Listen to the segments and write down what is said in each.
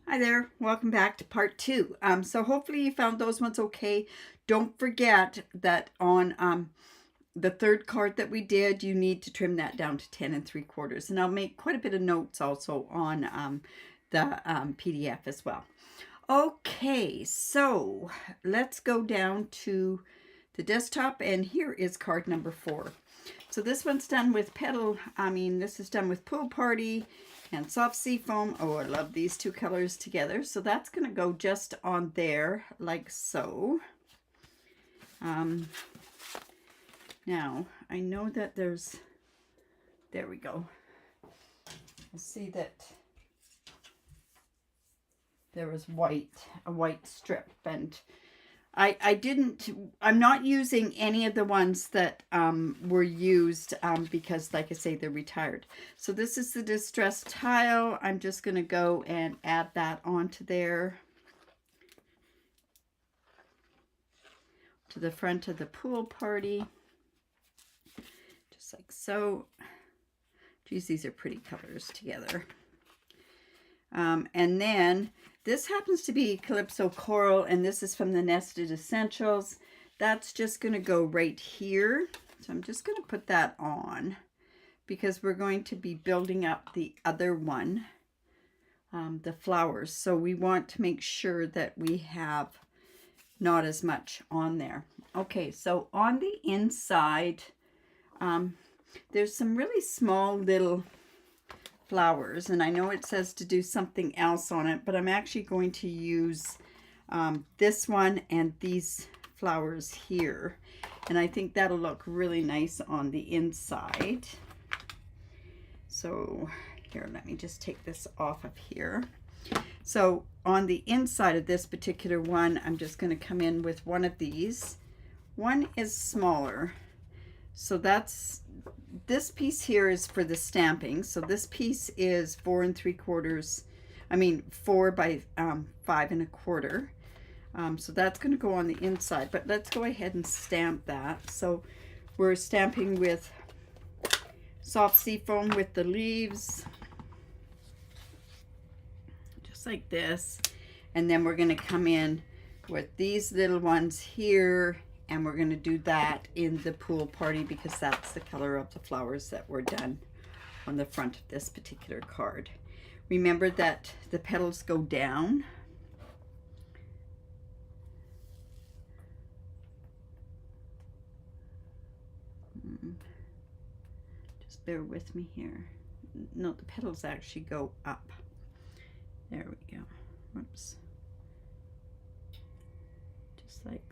Hi there, welcome back to part two. So hopefully you found those ones okay. Don't forget that on the third card that we did, you need to trim that down to 10 3/4. And I'll make quite a bit of notes also on the PDF as well. Okay, so let's go down to the desktop, and here is card number 4. So this one's done with this is done with Pool Party and Soft Sea Foam. Oh, I love these two colors together. So that's going to go just on there like so. Now, I know that there we go. I see that there was a white strip, and I'm not using any of the ones that were used because, like I say, they're retired. So this is the distressed tile. I'm just going to go and add that onto there, to the front of the Pool Party, just like so. Geez, these are pretty colors together. And then this happens to be Calypso Coral, and this is from the Nested Essentials. That's just going to go right here. So I'm just going to put that on because we're going to be building up the other one, the flowers. So we want to make sure that we have not as much on there. Okay, so on the inside, there's some really small little flowers, and I know it says to do something else on it, but I'm actually going to use this one and these flowers here, and I think that'll look really nice on the inside. So here, let me just take this off of here. So on the inside of this particular one, I'm just going to come in with one of these. One is smaller, so this piece here is for the stamping. So this piece is 4 3/4. 4 by 5 1/4. So that's going to go on the inside, but let's go ahead and stamp that. So we're stamping with Soft Sea Foam with the leaves, just like this. And then we're going to come in with these little ones here, and we're going to do that in the Pool Party because that's the color of the flowers that were done on the front of this particular card. Remember that the petals go down. Just bear with me here. No, the petals actually go up. There we go. Whoops. Just like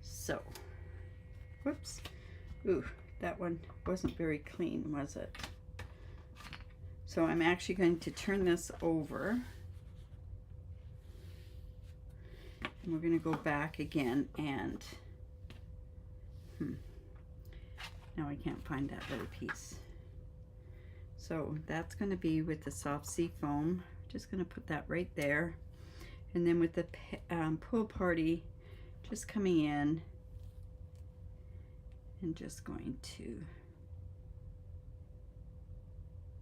so. Whoops. Ooh, that one wasn't very clean, was it? So I'm actually going to turn this over, and we're going to go back again, and now I can't find that little piece. So that's going to be with the Soft Sea Foam. Just going to put that right there, and then with the Pool Party, just coming in and just going to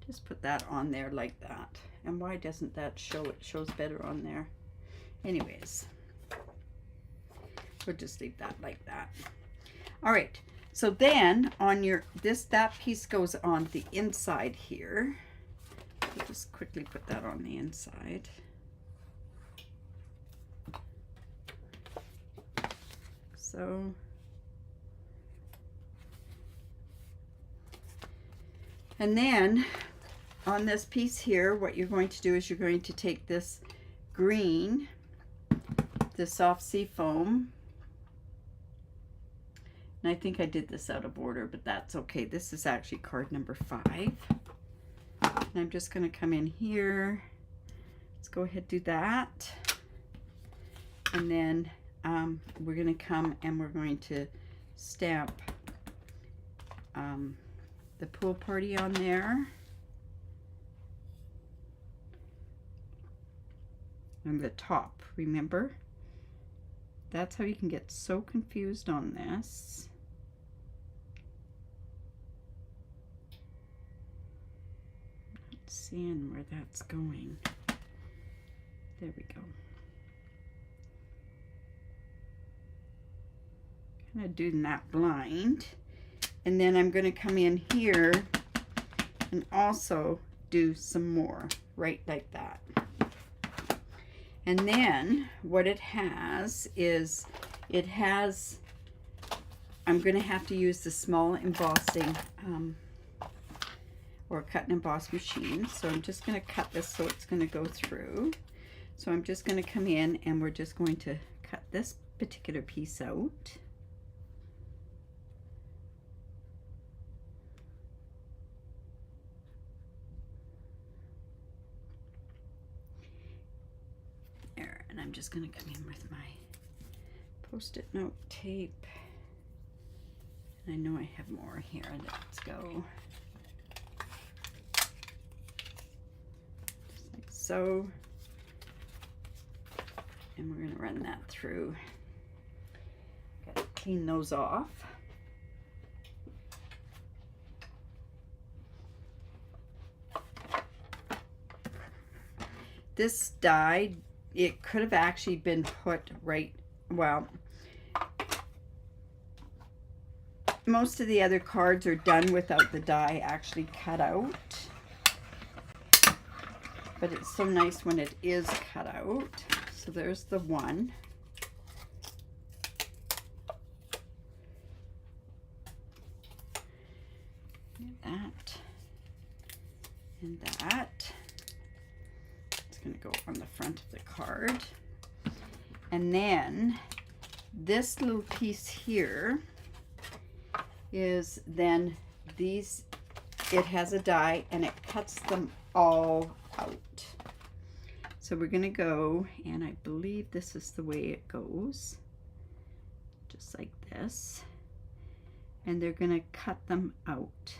just put that on there like that. And why doesn't that show? It shows better on there. Anyways, we'll just leave that like that. All right, so then on your that piece goes on the inside here. We'll just quickly put that on the inside. So and then on this piece here, what you're going to do is you're going to take this green, the Soft Sea Foam, and I think I did this out of order, but that's okay. This is actually card number 5. And I'm just going to come in here. Let's go ahead and do that. And then we're going to come and we're going to stamp the Pool Party on there. On the top, remember? That's how you can get so confused on this. seeing where that's going. There we go. Kind of doing that blind. And then I'm going to come in here and also do some more, right like that. And then what it has is, I'm going to have to use the small embossing or cut and emboss machine. So I'm just going to cut this so it's going to go through. So I'm just going to come in and we're just going to cut this particular piece out. There, and I'm just going to come in with my Post-it note tape. And I know I have more here. Let's go. Just like so. And we're going to run that through. Got to clean those off. This die, it could have actually been put right, well, most of the other cards are done without the die actually cut out. But it's so nice when it is cut out. So there's the one. That. And that. It's going to go on the front of the card. And then this little piece here is then these, it has a die and it cuts them all out. So we're going to go, and I believe this is the way it goes, just like this, and they're going to cut them out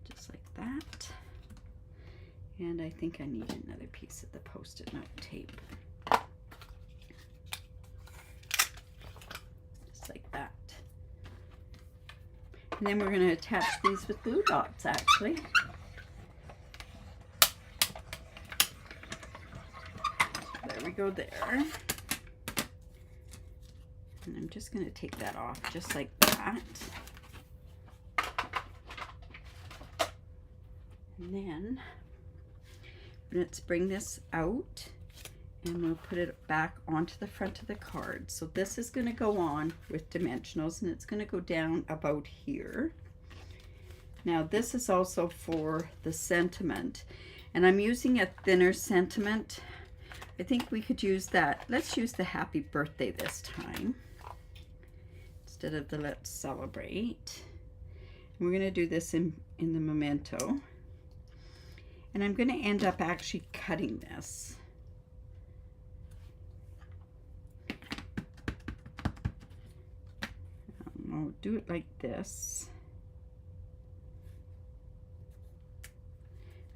just like that. And I think I need another piece of the Post-it note tape, just like that. And then we're going to attach these with glue dots, actually. There we go there. And I'm just going to take that off just like that. And then let's bring this out and we'll put it back onto the front of the card. So this is going to go on with dimensionals and it's going to go down about here. Now this is also for the sentiment, and I'm using a thinner sentiment. I think we could use that. Let's use the happy birthday this time instead of the let's celebrate. And we're going to do this in the memento. And I'm going to end up actually cutting this. I'll do it like this.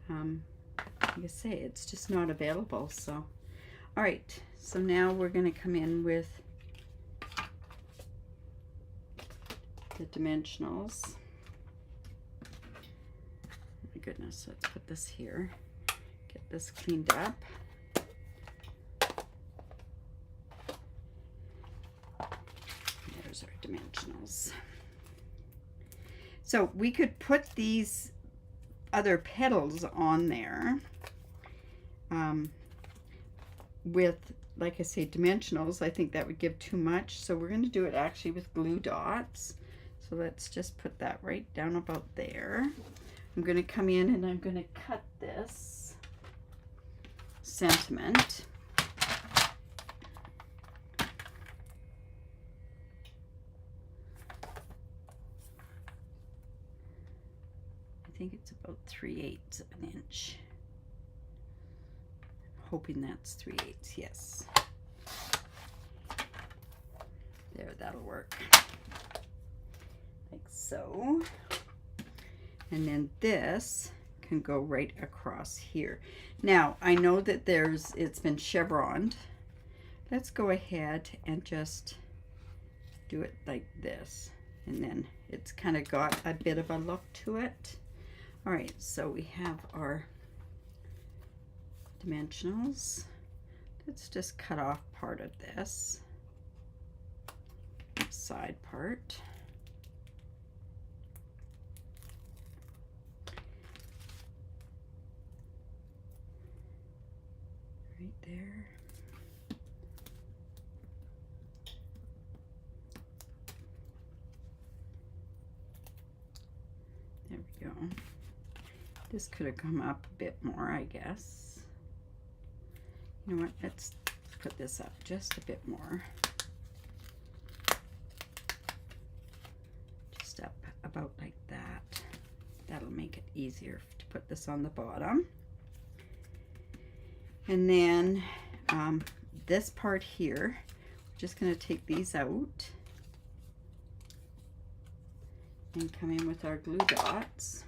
Like I say, it's just not available, so. All right, so now we're going to come in with the dimensionals. Oh my goodness, let's put this here. Get this cleaned up. There's our dimensionals. So we could put these other petals on there with, like I say, dimensionals. I think that would give too much, so we're going to do it actually with glue dots. So let's just put that right down about there. I'm going to come in and I'm going to cut this sentiment. I think it's about 3/8 of an inch. Hoping that's 3/8, yes. There, that'll work. Like so. And then this can go right across here. Now, I know that it's been chevroned. Let's go ahead and just do it like this. And then it's kind of got a bit of a look to it. All right, so we have our dimensionals. Let's just cut off part of this side part. Right there. There we go. This could have come up a bit more, I guess. You know what? Let's put this up just a bit more. Just up about like that. That'll make it easier to put this on the bottom. And then this part here, we're just going to take these out and come in with our glue dots.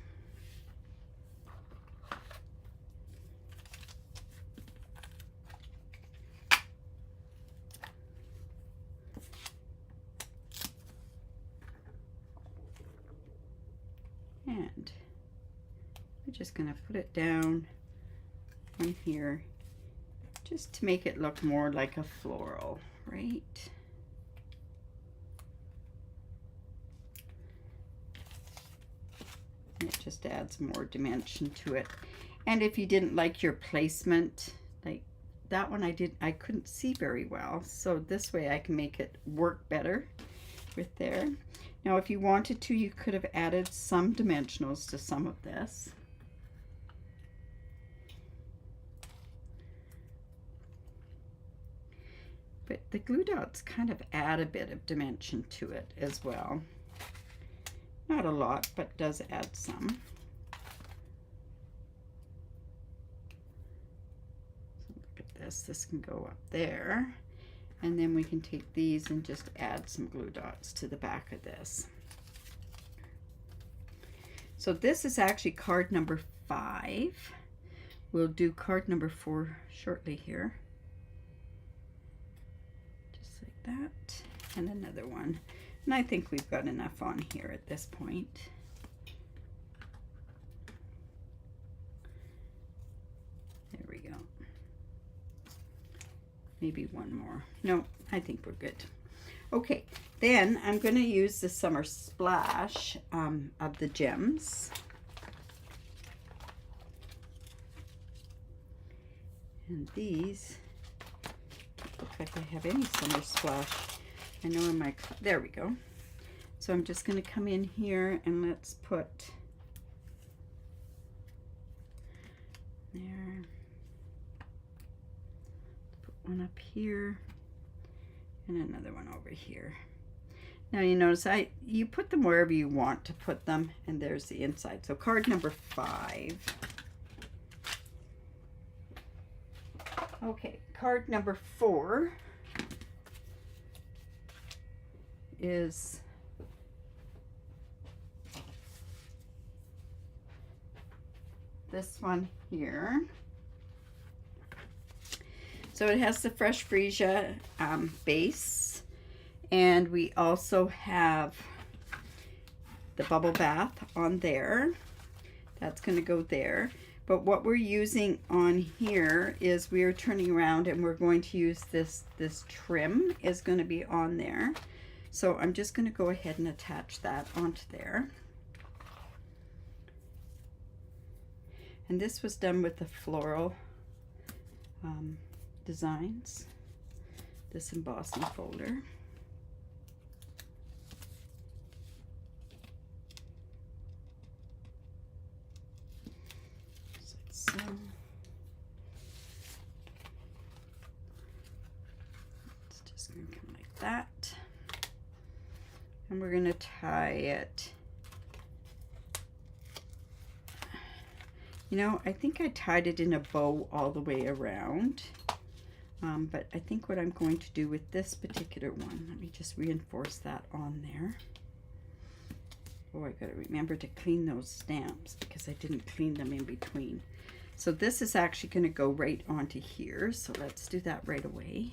And we're just going to put it down on here just to make it look more like a floral, right? And it just adds more dimension to it. And if you didn't like your placement, like that one I couldn't see very well. So this way I can make it work better with there. Now, if you wanted to, you could have added some dimensionals to some of this. But the glue dots kind of add a bit of dimension to it as well. Not a lot, but does add some. So look at this. This can go up there. And then we can take these and just add some glue dots to the back of this. So this is actually card number 5. We'll do card number 4 shortly here. Just like that. And another one. And I think we've got enough on here at this point. There we go. Maybe one more. No, I think we're good. Okay, then I'm going to use the Summer Splash of the gems. And these don't look like I have any Summer Splash. I know in my, there we go. So I'm just going to come in here and let's put there. One up here and another one over here. Now you notice you put them wherever you want to put them, and there's the inside. So card number 5. Okay, card number 4 is this one here. So it has the Fresh Freesia base, and we also have the bubble bath on there. That's going to go there. But what we're using on here is we are turning around and we're going to use this trim is going to be on there. So I'm just going to go ahead and attach that onto there. And this was done with the floral designs, this embossing folder. So it's just going to come like that. And we're going to tie it. You know, I think I tied it in a bow all the way around. But I think what I'm going to do with this particular one, let me just reinforce that on there. Oh, I gotta remember to clean those stamps because I didn't clean them in between. So this is actually gonna go right onto here. So let's do that right away.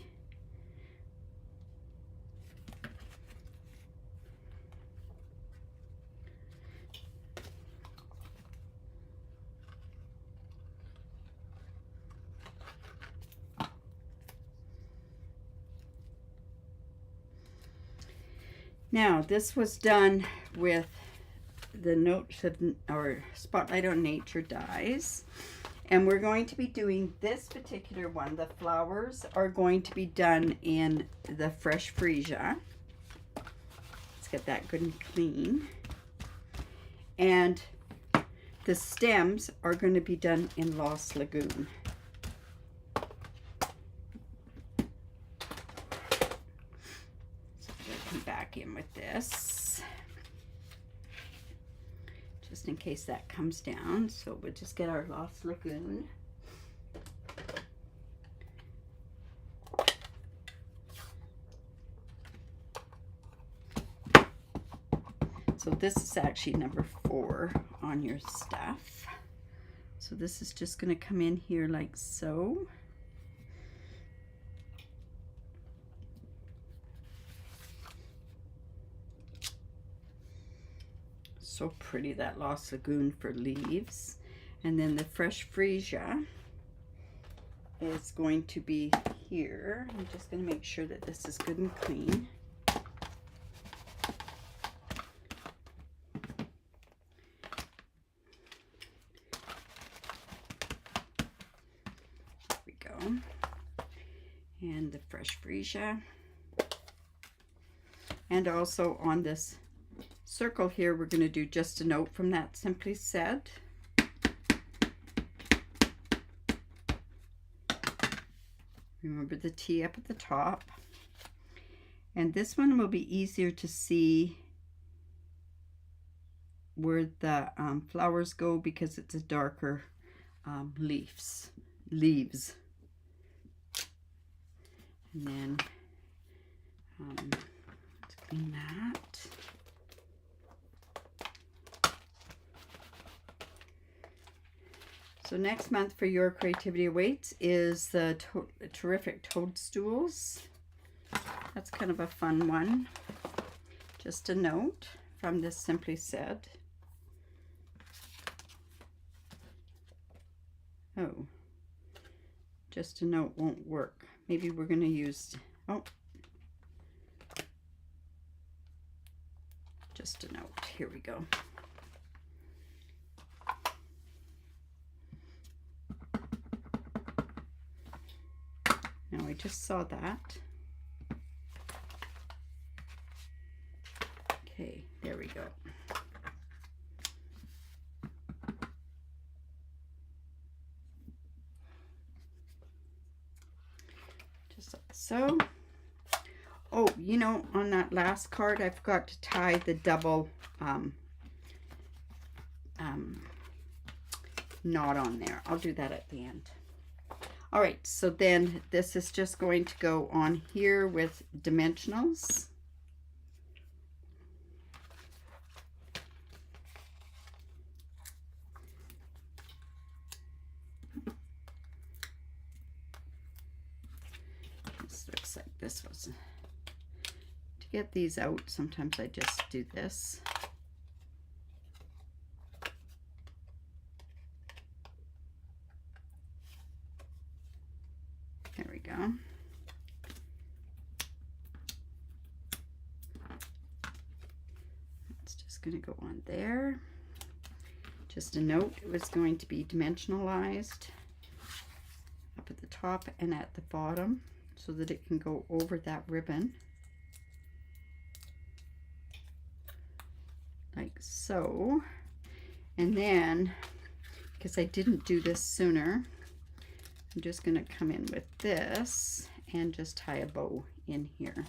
Now, this was done with the Notes of, or Spotlight on Nature dies. And we're going to be doing this particular one. The flowers are going to be done in the Fresh Freesia. Let's get that good and clean. And the stems are going to be done in Lost Lagoon. So I'm going to come back in with this, just in case that comes down. So we'll just get our Lost Lagoon. So this is actually number 4 on your stuff. So this is just going to come in here like so. So pretty, that Lost Lagoon for leaves. And then the Fresh Freesia is going to be here. I'm just going to make sure that this is good and clean. And the Fresh Freesia. And also on this circle here, we're going to do Just a Note from that Simply Said. Remember the T up at the top. And this one will be easier to see where the flowers go because it's a darker leaves. And then let's clean that. So next month for Your Creativity Awaits is the terrific toadstools. That's kind of a fun one. Just a note from this Simply Said. Oh, Just a Note won't work. Maybe we're going to use, oh, Just a Note. Here we go. Now I just saw that. Okay, there we go. Just like so. Oh, you know, on that last card, I forgot to tie the double knot on there. I'll do that at the end. All right, so then this is just going to go on here with dimensionals. This looks like this was, to get these out, sometimes I just do this. There we go. It's just going to go on there. Just a note, it was going to be dimensionalized up at the top and at the bottom so that it can go over that ribbon. Like so. And then, because I didn't do this sooner, I'm just going to come in with this and just tie a bow in here.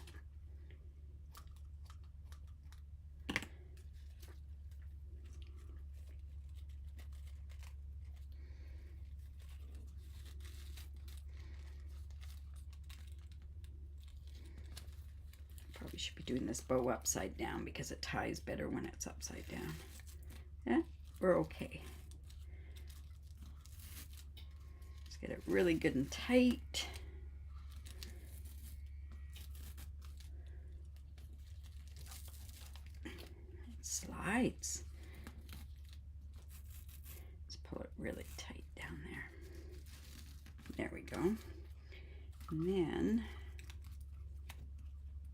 Probably should be doing this bow upside down because it ties better when it's upside down. Yeah, we're okay. Get it really good and tight. It slides. Let's pull it really tight down there. There we go. And then I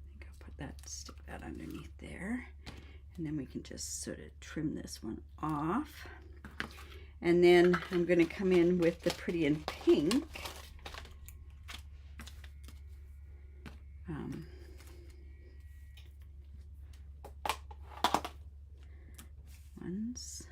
think I'll put that, stick that underneath there. And then we can just sort of trim this one off. And then I'm going to come in with the Pretty in Pink. Ones.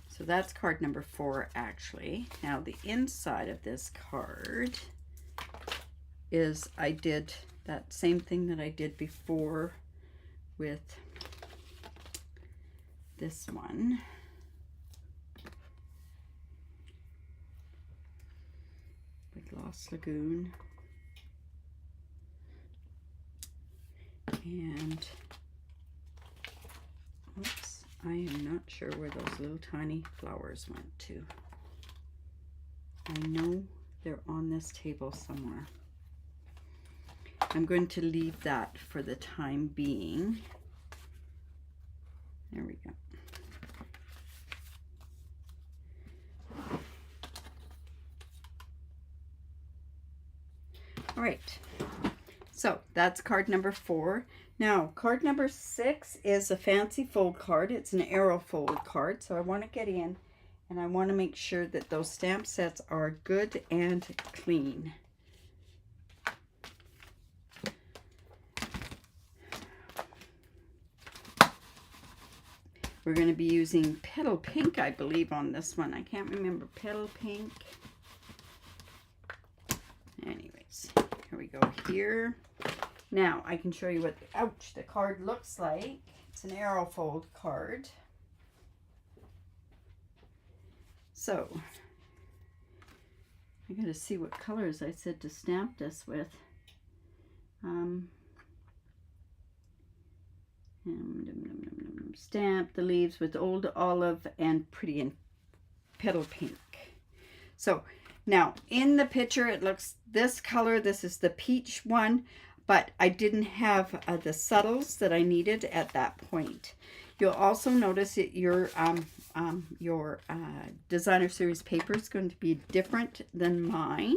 So that's card number 4 actually. Now the inside of this card is, I did that same thing that I did before with this one. With Lost Lagoon. And, oops, I am not sure where those little tiny flowers went to. I know they're on this table somewhere. I'm going to leave that for the time being. There we go. All right, so that's card number 4. Now, card number 6 is a fancy fold card. It's an arrow fold card, so I want to get in and I want to make sure that those stamp sets are good and clean. We're going to be using Petal Pink, I believe, on this one. I can't remember. Petal Pink. Anyways, here we go here. Now, I can show you what the card looks like. It's an arrow fold card. So, I got to see what colors I said to stamp this with. Stamp the leaves with Old Olive and Pretty in Petal Pink. So now in the picture it looks this color. This is the peach one, but I didn't have the subtles that I needed at that point. You'll also notice that your designer series paper is going to be different than mine.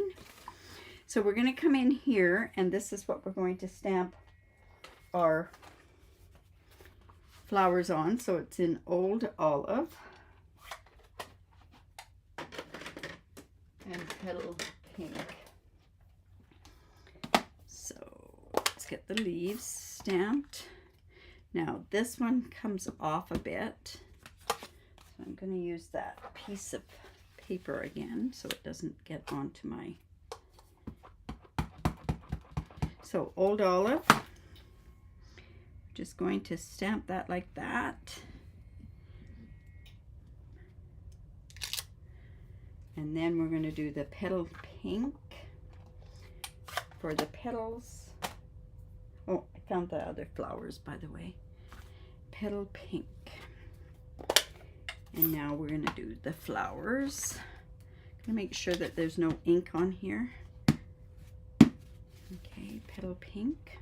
So we're going to come in here, and this is what we're going to stamp our flowers on. So it's in Old Olive and Petal Pink. So let's get the leaves stamped. Now this one comes off a bit, so I'm going to use that piece of paper again so it doesn't get onto my. So Old Olive, just going to stamp that like that. And then we're going to do the Petal Pink for the petals. Oh, I found the other flowers, by the way. Petal Pink. And now we're going to do the flowers. I'm going to make sure that there's no ink on here. Okay, Petal Pink.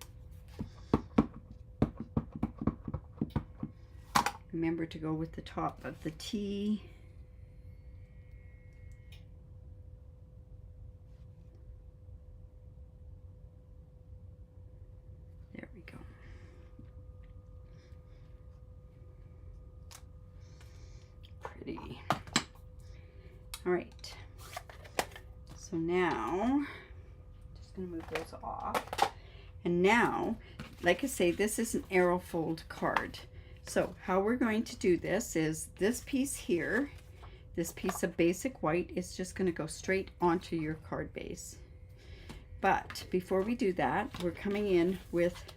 Remember to go with the top of the T. There we go. Pretty. All right. So now, just going to move those off. And now, like I say, this is an arrow fold card. So how we're going to do this is this piece here, this piece of basic white is just going to go straight onto your card base. But before we do that, we're coming in with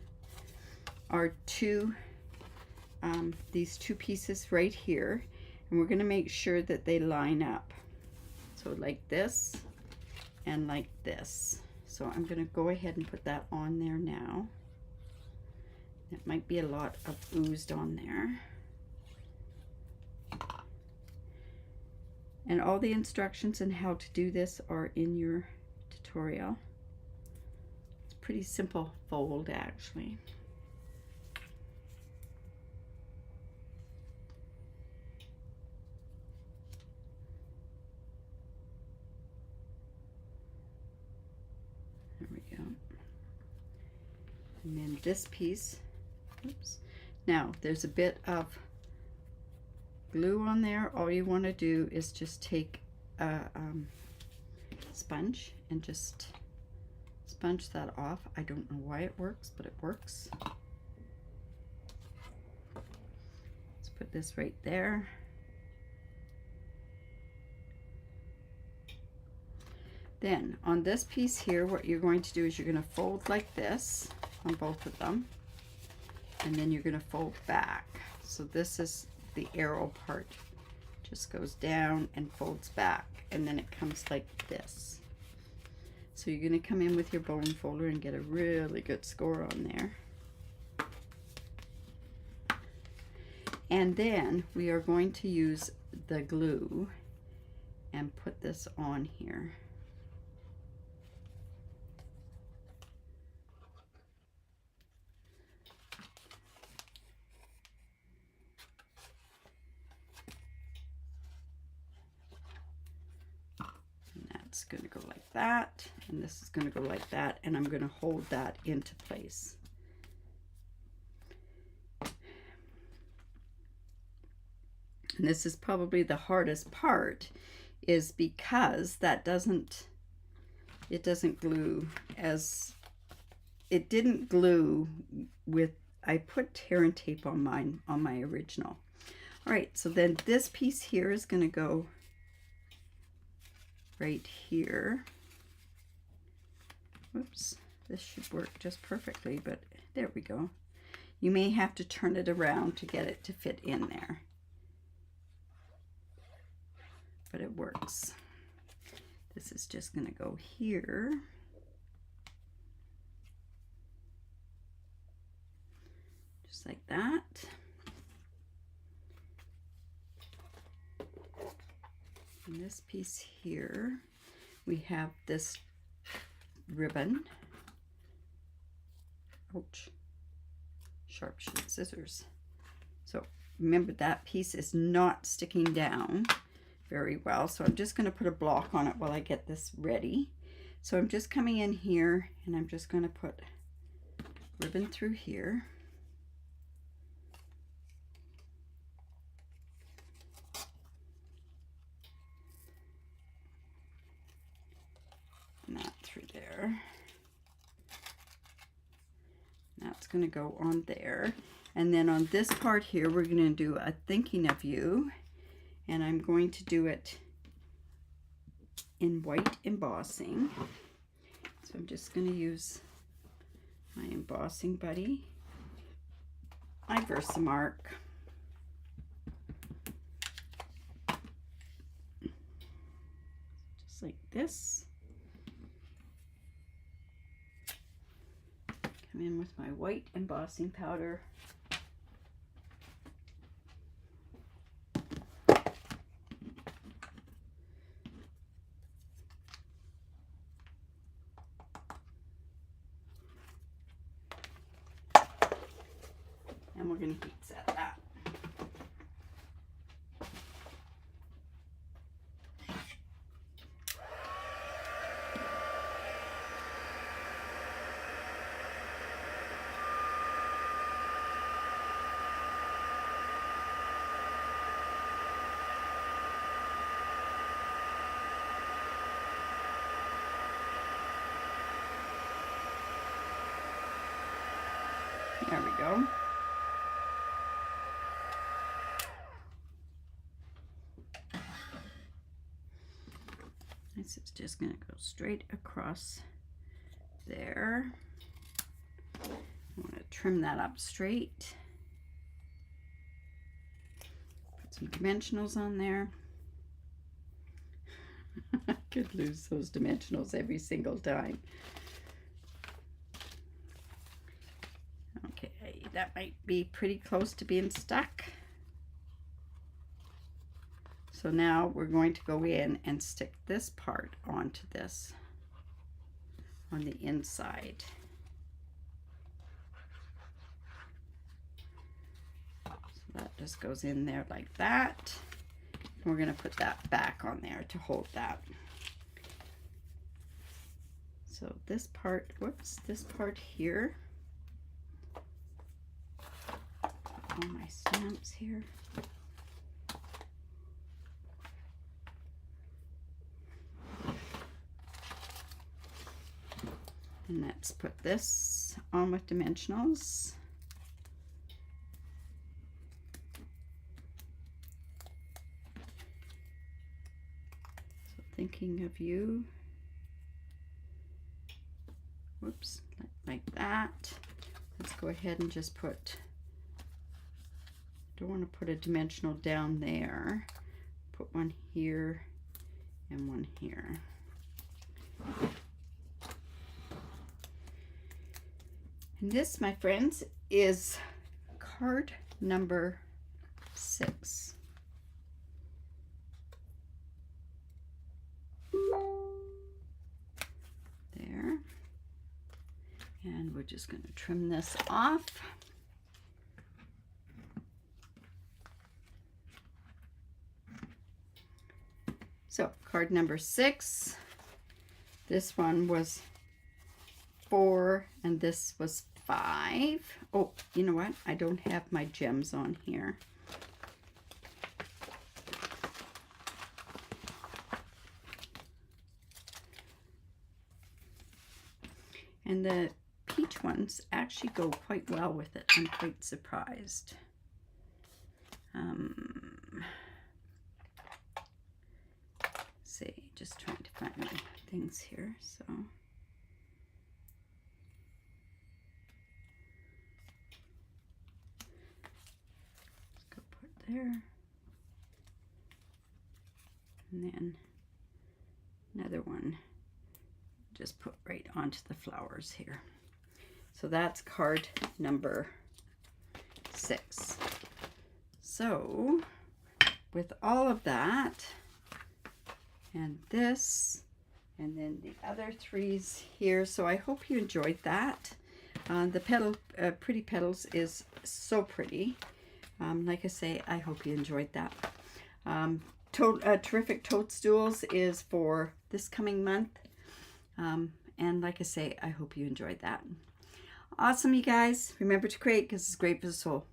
our these two pieces right here, and we're going to make sure that they line up. So like this and like this. So I'm going to go ahead and put that on there now. It might be a lot of oozed on there. And all the instructions on how to do this are in your tutorial. It's a pretty simple fold actually. And then this piece, oops. Now there's a bit of glue on there. All you want to do is just take a sponge and just sponge that off. I don't know why it works, but it works. Let's put this right there. Then on this piece here, what you're going to do is you're going to fold like this on both of them, and then you're going to fold back. So this is the arrow part. Just goes down and folds back, and then it comes like this. So you're going to come in with your bone folder and get a really good score on there. And then we are going to use the glue and put this on here. It's going to go like that, and this is going to go like that, and I'm going to hold that into place. And this is probably the hardest part, is because that doesn't glue as, it didn't glue with, I put tear and tape on mine, on my original. All right, so then this piece here is going to go right here. Whoops, this should work just perfectly, but there we go. You may have to turn it around to get it to fit in there, but it works. This is just going to go here. Just like that. And this piece here, we have this ribbon. Ouch. Sharp scissors. So remember, that piece is not sticking down very well. So I'm just going to put a block on it while I get this ready. So I'm just coming in here and I'm just going to put ribbon through here. And that through there. That's going to go on there. And then on this part here, we're going to do a thinking of you. And I'm going to do it in white embossing. So I'm just going to use my embossing buddy, my Versamark. Just like this. Come in with my white embossing powder. And we're going to heat set that. There we go. This is just going to go straight across there. I want to trim that up straight. Put some dimensionals on there. I could lose those dimensionals every single time. Okay, that might be pretty close to being stuck. So now we're going to go in and stick this part onto this on the inside. So that just goes in there like that. And we're going to put that back on there to hold that. So this part, whoops, this part here, all my stamps here. And let's put this on with dimensionals. So thinking of you. Whoops, like that. Let's go ahead and just put, don't want to put a dimensional down there. Put one here and one here. And this, my friends, is card number 6. There. And we're just going to trim this off. So, card number 6. This one was 4 and this was 5. Oh, you know what? I don't have my gems on here. And the peach ones actually go quite well with it. I'm quite surprised. See, just trying to find my things here. So. There, and then another one just put right onto the flowers here. So that's card number 6. So with all of that and this and then the other 3s here, so I hope you enjoyed that. The Pretty Petals is so pretty. Like I say, I hope you enjoyed that. Terrific Toadstools is for this coming month. And like I say, I hope you enjoyed that. Awesome, you guys. Remember to create because it's great for the soul.